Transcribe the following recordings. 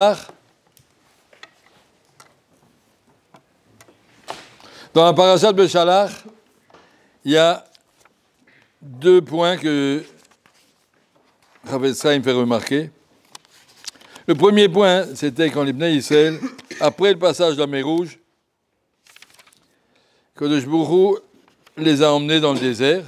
Dans la parasha de Beshalach, il y a deux points que Rav Etzraim fait remarquer. Le premier point, c'était quand les Bnei Israël, après le passage de la mer Rouge, Kadosh Baruch Hu les a emmenés dans le désert.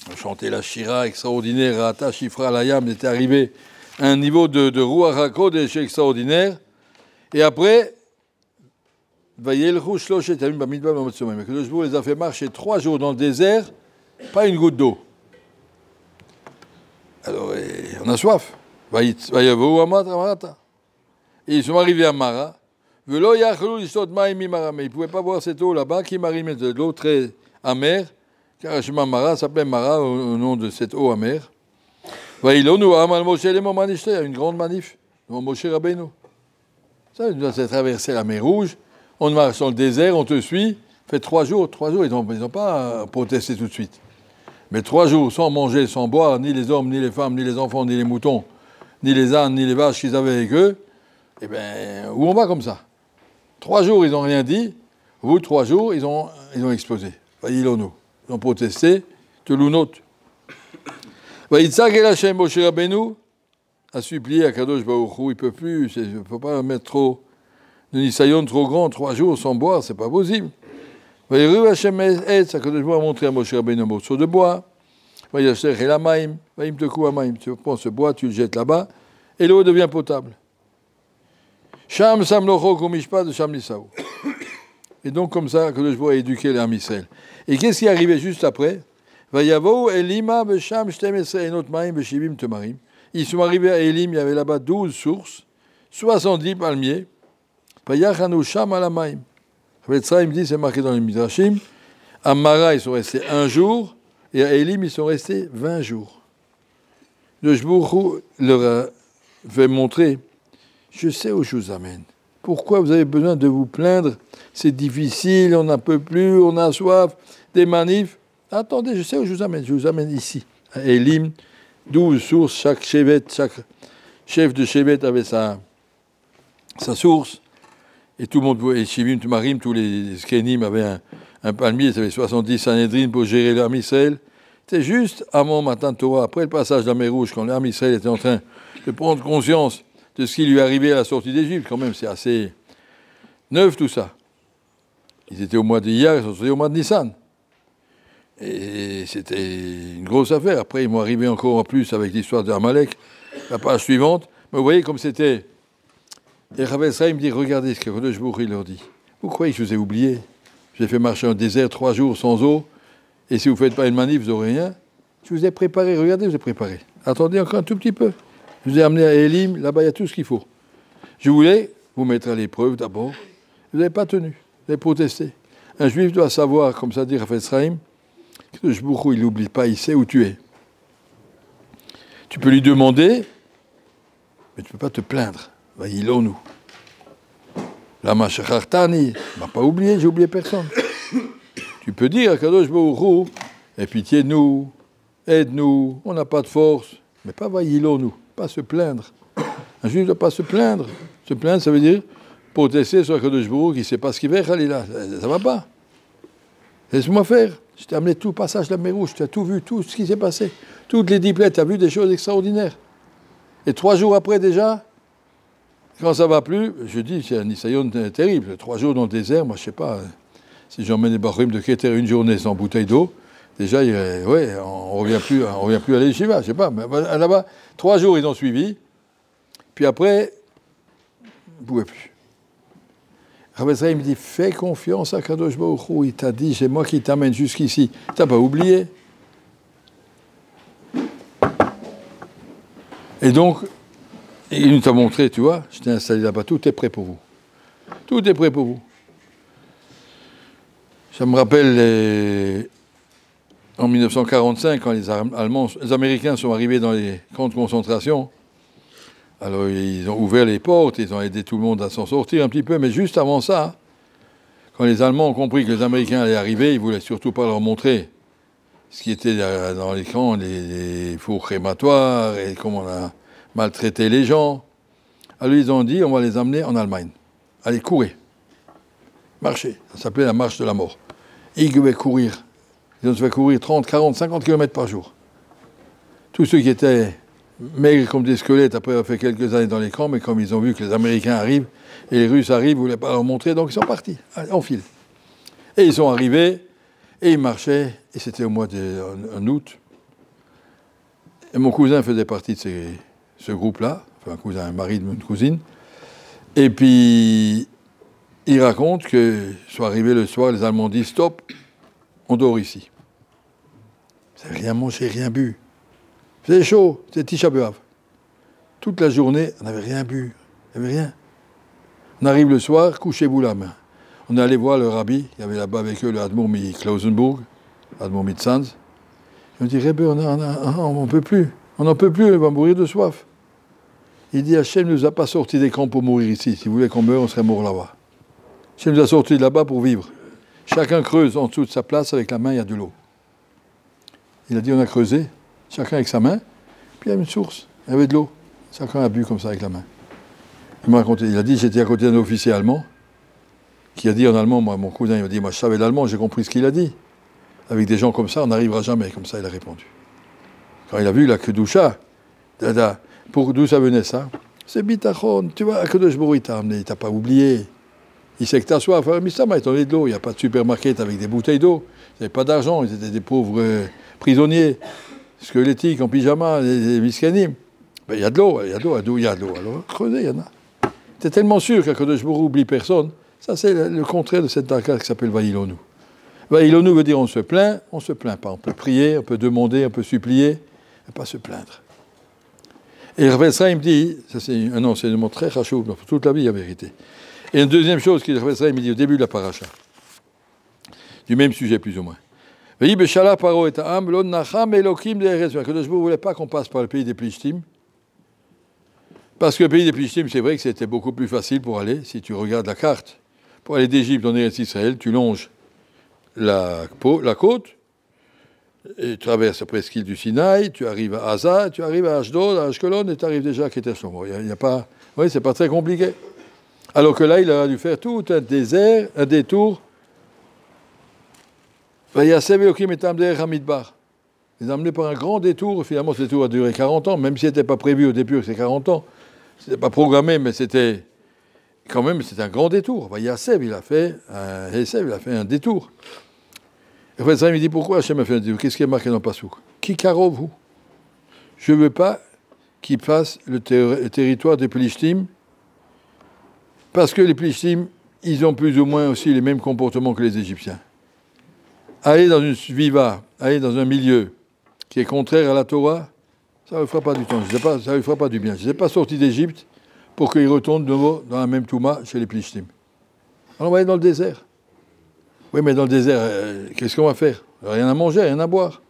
On a chanté la Shira extraordinaire, Rata Shifra Layam, était arrivé à un niveau de Ruach HaKodesh extraordinaire. Et après, Kadosh Baruch Hu les a fait marcher 3 jours dans le désert, pas une goutte d'eau. Alors, on a soif. Et ils sont arrivés à Mara. Mais ils ne pouvaient pas boire cette eau là-bas, qui marimait de l'eau très amère, car Mara s'appelait Mara au nom de cette eau amère. Il y a une grande manif, Moshe Rabbeinu. Ça, il doit traverser la mer Rouge, on marche dans le désert, on te suit, fait 3 jours, ils n'ont pas protesté tout de suite. Mais 3 jours sans manger, sans boire, ni les hommes, ni les femmes, ni les enfants, ni les moutons, ni les ânes, ni les vaches qu'ils avaient avec eux, eh bien, où on va comme ça? 3 jours, ils n'ont rien dit. Au bout de 3 jours, ils ont explosé. Ils ont protesté. Telounot. Yitzhak el Hashem Moshe Rabbeinu a supplié à Kadosh Baruch Hu, il ne peut plus, il ne faut pas mettre trop de nisayon trop grand, 3 jours sans boire, c'est pas possible. Vayiru Hashem Etz, Kadosh Baruch Hu a montré à Moshe Rabbeinu un morceau de bois. Vayasher el Hamaim, Vayimteku Hamaim, tu prends ce bois, tu le jettes là-bas, et l'eau devient potable. Sham Samlocho Kumishpat de Sham Lisaou. Et donc, comme ça, Kadosh Baruch Hu a éduqué les Amisraël. Et qu'est-ce qui est arrivé juste après? Vayavo Elima Besham Shtem Esrei Enot Maim Beshivim Temarim. Ils sont arrivés à Elim, il y avait là-bas 12 sources, 70 palmiers. Vayachanu Sham Alamaim. Rav Etzraim dit, c'est marqué dans les Midrashim, à Mara, ils sont restés 1 jour, et à Elim, ils sont restés 20 jours. Le Baruch Hu leur a fait montrer, je sais où je vous amène. Pourquoi vous avez besoin de vous plaindre? C'est difficile, on n'en peut plus, on a soif, des manifs. Attendez, je sais où je vous amène. Je vous amène ici, à Elim, 12 sources, chaque chef de Shevet avait sa source. Et tout le monde, et Shivim Tmarim, tous les Skenim avaient un palmier, ils avaient 70 Sanhedrin pour gérer l'Am Israël. C'était juste avant Matan Torah, après le passage de la mer Rouge, quand l'Am Israël était en train de prendre conscience de ce qui lui arrivait à la sortie d'Égypte. Quand même, c'est assez neuf tout ça. Ils étaient au mois d'Iyar, ils sont sortis au mois de Nissan. Et c'était une grosse affaire. Après, ils m'ont arrivé encore en plus avec l'histoire d'Amalek, la page suivante. Mais vous voyez comme c'était. Et Rav Etzraim me dit, regardez ce que Kadosh Baruch Hu leur dit. Vous croyez que je vous ai oublié? Je vous ai fait marcher dans le désert 3 jours sans eau, et si vous ne faites pas une manif, vous n'aurez rien. Je vous ai préparé, regardez, je vous ai préparé. Attendez encore un tout petit peu. Je vous ai amené à Elim, là-bas il y a tout ce qu'il faut. Je voulais vous mettre à l'épreuve d'abord. Vous n'avez pas tenu, vous avez protesté. Un juif doit savoir, comme ça dit Rav Etzraim, que Kadosh Baruch Hu, il n'oublie pas, il sait où tu es. Tu peux lui demander, mais tu ne peux pas te plaindre. Vaïlonu. Lama shachartani. Il m'a pas oublié, j'ai oublié personne. Tu peux dire à Kadosh Baruch Hu, aie pitié de nous, aide-nous, on n'a pas de force, mais pas vaïlonu, pas se plaindre. Un juif ne doit pas se plaindre. Se plaindre, ça veut dire protester sur Kadosh Baruch Hu qui ne sait pas ce qu'il fait, Khalila. Ça ne va pas. Laisse-moi faire. Je t'ai amené tout le passage de la mer Rouge, tu as tout vu, tout ce qui s'est passé. Toutes les diplettes, tu as vu des choses extraordinaires. Et 3 jours après déjà, quand ça ne va plus, je dis, c'est un nisayon terrible. 3 jours dans le désert, moi je ne sais pas, si j'emmène des barim de Keter une journée sans bouteille d'eau, déjà, on ne revient plus à l'Yeshiva, je ne sais pas. Mais là-bas, 3 jours ils ont suivi, puis après, ils ne pouvaient plus. Rav Etzraim me dit, fais confiance à Kadosh Baruch Hu, il t'a dit, c'est moi qui t'amène jusqu'ici. Tu n'as pas oublié. Et donc, il nous a montré, tu vois, je t'ai installé là-bas, tout est prêt pour vous. Tout est prêt pour vous. Ça me rappelle en 1945, quand les Américains sont arrivés dans les camps de concentration. Alors, ils ont ouvert les portes, ils ont aidé tout le monde à s'en sortir un petit peu, mais juste avant ça, quand les Allemands ont compris que les Américains allaient arriver, ils ne voulaient surtout pas leur montrer ce qui était dans les camps, les fours crématoires, et comment on a maltraité les gens. Alors ils ont dit, on va les emmener en Allemagne. Allez, courez. Marchez. Ça s'appelait la marche de la mort. Ils devaient courir. Ils ont fait courir 30, 40, 50 km par jour. Tous ceux qui étaient maigres comme des squelettes, après avoir fait quelques années dans les camps, mais comme ils ont vu que les Américains arrivent et les Russes arrivent, ils ne voulaient pas leur montrer, donc ils sont partis. Allez, en file. Et ils sont arrivés, et ils marchaient, et c'était au mois en août. Et mon cousin faisait partie de ce groupe-là, enfin un cousin, un mari de une cousine. Et puis, il raconte qu'ils sont arrivés le soir, les Allemands disent « Stop, on dort ici. » Ils n'avaient rien mangé, rien bu. C'était chaud, c'était Tisha B'Av. Toute la journée, on n'avait rien bu, il n'y avait rien. On arrive le soir, couchez-vous la main. On est allé voir le rabbi, il y avait là-bas avec eux le Admor Klausenburg, Admor Mitzanz. Ils ont dit, Rebbe, on n'en peut plus, on n'en peut plus, on va mourir de soif. Il dit, Hachem ne nous a pas sortis des camps pour mourir ici. Si vous voulez qu'on meure, on serait mort là-bas. Hachem nous a sortis de là-bas pour vivre. Chacun creuse en dessous de sa place, avec la main, il y a de l'eau. Il a dit, on a creusé, chacun avec sa main, puis il y avait une source, il y avait de l'eau. Chacun a bu comme ça avec la main. Il m'a raconté, il a dit, j'étais à côté d'un officier allemand, qui a dit en allemand, moi, mon cousin, il m'a dit, moi je savais l'allemand, j'ai compris ce qu'il a dit. Avec des gens comme ça, on n'arrivera jamais, comme ça il a répondu. Quand il a vu la Kedusha, d'où ça venait ça? C'est bitachon, tu vois, Akadosh Baruch Hu t'a amené, il t'a pas oublié. Il sait que t'as soif, mais ça m'a étonné de l'eau, il n'y a pas de supermarket avec des bouteilles d'eau, ils n'avaient pas d'argent, ils étaient des pauvres prisonniers, squelettiques, en pyjama, les miskanim. Ben, il y a de l'eau, il y a de l'eau, il y a de l'eau. Alors, creusez, il y en a. T'es tellement sûr qu'Akadosh Baruch Hu oublie personne. Ça, c'est le contraire de cette darka qui s'appelle Vaïlonou. Vaïlonou veut dire on se plaint pas. On peut prier, on peut demander, on peut supplier, mais pas se plaindre. Et Rav Sraim dit, ça c'est un enseignement très rachou, pour toute la vie, en vérité. Et une deuxième chose qu'il Rav Sraim dit au début de la paracha, du même sujet plus ou moins. Que ne voulait pas qu'on passe par le pays des Plishtim, parce que le pays des Plishtim, c'est vrai que c'était beaucoup plus facile pour aller, si tu regardes la carte. Pour aller d'Égypte en Eretz Israël, tu longes la côte, et tu traverses la presqu'île du Sinaï, tu arrives à Aza, tu arrives à Ashdod, à Ashkelon, et tu arrives déjà à Keter Shlomo. Il y a pas, oui, c'est pas très compliqué. Alors que là, il a dû faire tout un désert, un détour. Il les a emmenés par un grand détour. Finalement, ce détour a duré 40 ans, même si ce n'était pas prévu au début que c'est 40 ans. Ce n'était pas programmé, mais c'était quand même un grand détour. Yassev, il a fait un détour. Et après ça, il me dit, pourquoi Hachem a fait un détour? Qu'est-ce qui est marqué dans le Passouk? Qui karov vous? Je ne veux pas qu'il fasse le territoire des Plishtim, parce que les Plishtim, ils ont plus ou moins aussi les mêmes comportements que les Égyptiens. Aller dans une viva, aller dans un milieu qui est contraire à la Torah, ça ne lui fera pas du temps. Ça ne lui fera pas du bien. Je ne suis pas sorti d'Égypte pour qu'il retourne de nouveau dans la même Touma chez les Plishtim. Alors on va aller dans le désert. Oui, mais dans le désert, qu'est-ce qu'on va faire? Rien à manger, rien à boire.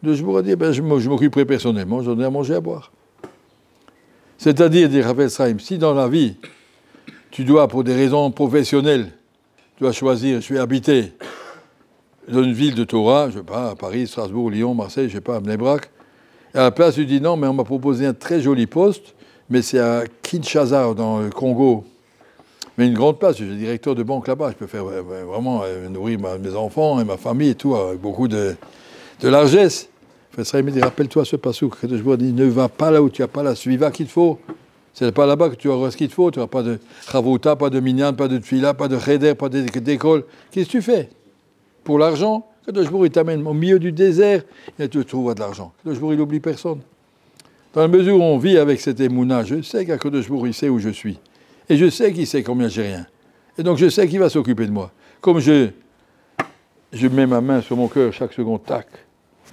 De je vous dis, je m'occuperai personnellement, j'en ai à manger, à boire. C'est-à-dire, dit Rav Sraim, si dans la vie, tu dois, pour des raisons professionnelles, tu dois choisir, je vais habiter dans une ville de Torah, je ne sais pas, à Paris, Strasbourg, Lyon, Marseille, je ne sais pas, à Bnei Brak, et à la place, tu dis non, mais on m'a proposé un très joli poste, mais c'est à Kinshasa, dans le Congo. Mais une grande place, je suis directeur de banque là-bas, je peux faire vraiment nourrir mes enfants et ma famille et tout, avec beaucoup de largesse. Il me dit, rappelle-toi ce passouk, que je vous dis, ne va pas là où tu n'as pas la suiva qu'il te faut. C'est pas là-bas que tu auras ce qu'il te faut, tu n'auras pas de chavouta, pas de minyan, pas de tfila, pas de cheder, pas d'école. Qu'est-ce que tu fais? Pour l'argent, Kadosh Baruch Hu, il t'amène au milieu du désert, et tu trouveras de l'argent. Kadosh Baruch Hu, il n'oublie personne. Dans la mesure où on vit avec cette émouna, je sais qu'Akadosh Baruch Hu, il sait où je suis. Et je sais qu'il sait combien j'ai rien. Et donc je sais qu'il va s'occuper de moi. Comme je mets ma main sur mon cœur chaque seconde, tac,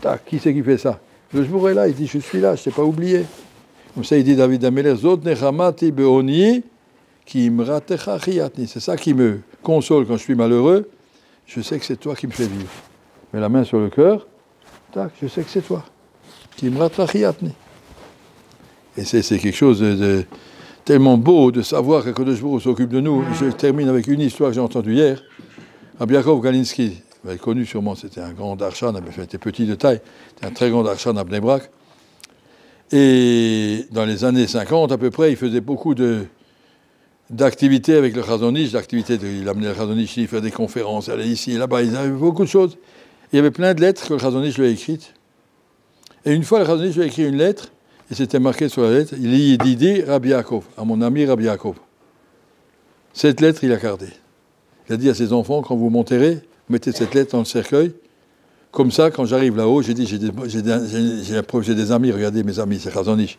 tac, qui c'est qui fait ça? Kadosh Baruch Hu est là, il dit, je suis là, je ne t'ai pas oublié. Comme ça, il dit David Améler, Zot nechamati beoni, ki imratecha chiyatni. C'est ça qui me console quand je suis malheureux. Je sais que c'est toi qui me fais vivre. Mets la main sur le cœur, tac, je sais que c'est toi. Ki imratecha chiyatni. Et c'est quelque chose de tellement beau de savoir que Kadosh Baruch Hu s'occupe de nous. Je termine avec une histoire que j'ai entendue hier. Rabbi Yaakov Galinsky, vous l'avez connu sûrement, c'était un grand darshan, il était petit de taille, c'était un très grand darshan à Bnei Brak. Et dans les années 50, à peu près, il faisait beaucoup d'activités avec le Chazon Ish, il amenait le Chazon Ish, il faisait des conférences, il allait ici et là-bas, il avait beaucoup de choses. Il y avait plein de lettres que le Chazon Ish lui a écrites. Et une fois, le Chazon Ish lui a écrit une lettre, et c'était marqué sur la lettre, il dit Didi Rabbi Yaakov, à mon ami Rabbi Yaakov. Cette lettre, il a gardée. Il a dit à ses enfants, quand vous m'enterrez, mettez cette lettre dans le cercueil. Comme ça, quand j'arrive là-haut, j'ai dit, j'ai des amis, regardez mes amis, c'est Chazon Ish.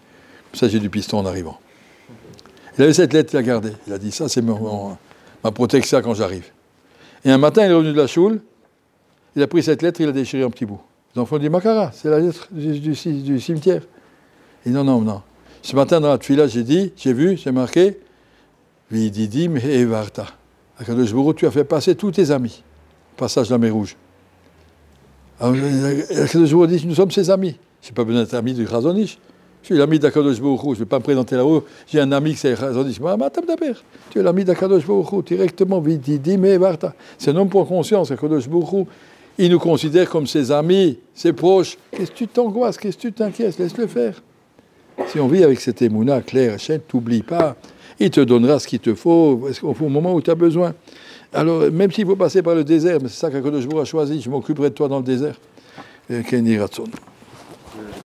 Comme ça, j'ai du piston en arrivant. Il avait cette lettre, il l'a gardée. Il a dit, ça, c'est ma protection quand j'arrive. Et un matin, il est revenu de la choule, il a pris cette lettre, il l'a déchirée en petits bouts. Les enfants ont dit, Makara, c'est la lettre du cimetière. Il dit, non. Ce matin, dans la tfila, j'ai vu, c'est marqué, Vididim et Varta. Akadosh Baruch Hu, tu as fait passer tous tes amis. Passage de la mer Rouge. Alors, Akadosh Baruch Hu dit, nous sommes ses amis. Je n'ai pas besoin d'être ami du Chazon Ish. Je suis l'ami d'Akadosh Baruch Hu. Je ne vais pas me présenter là-haut. J'ai un ami qui c'est Chazon Ish. Tu es l'ami d'Akadosh Baruch Hu. Directement, Vididim et Varta. C'est un homme pour conscience, Akadosh Baruch Hu. Il nous considère comme ses amis, ses proches. Qu'est-ce que tu t'angoisses? Qu'est-ce que tu t'inquiètes? Laisse-le faire. Si on vit avec cette émouna claire, Hachem, t'oublie pas. Il te donnera ce qu'il te faut au moment où tu as besoin. Alors, même s'il faut passer par le désert, mais c'est ça qu'Akadosh Baruch Hu a choisi, je m'occuperai de toi dans le désert. Kenny Ratson.